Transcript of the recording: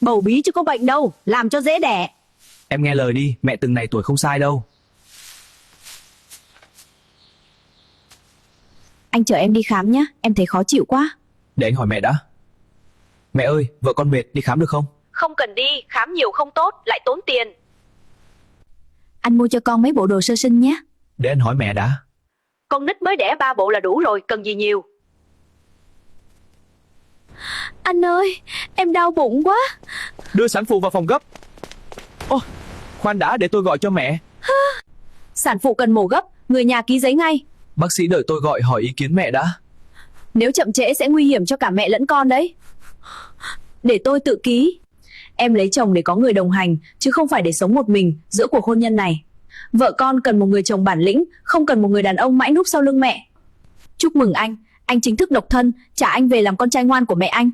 Bầu bí chứ có bệnh đâu, làm cho dễ đẻ. Em nghe lời đi, mẹ từng này tuổi không sai đâu. Anh chở em đi khám nhé, em thấy khó chịu quá. Để anh hỏi mẹ đã. Mẹ ơi, vợ con mệt, đi khám được không? Không cần đi, khám nhiều không tốt, lại tốn tiền. Anh mua cho con mấy bộ đồ sơ sinh nhé. Để anh hỏi mẹ đã. Con nít mới đẻ 3 bộ là đủ rồi, cần gì nhiều. Anh ơi, em đau bụng quá. Đưa sản phụ vào phòng gấp. Ô, khoan đã, để tôi gọi cho mẹ. Sản phụ cần mổ gấp, người nhà ký giấy ngay. Bác sĩ đợi tôi gọi hỏi ý kiến mẹ đã. Nếu chậm trễ sẽ nguy hiểm cho cả mẹ lẫn con đấy. Để tôi tự ký. Em lấy chồng để có người đồng hành, chứ không phải để sống một mình giữa cuộc hôn nhân này. Vợ con cần một người chồng bản lĩnh, không cần một người đàn ông mãi núp sau lưng mẹ. Chúc mừng anh chính thức độc thân, trả anh về làm con trai ngoan của mẹ anh.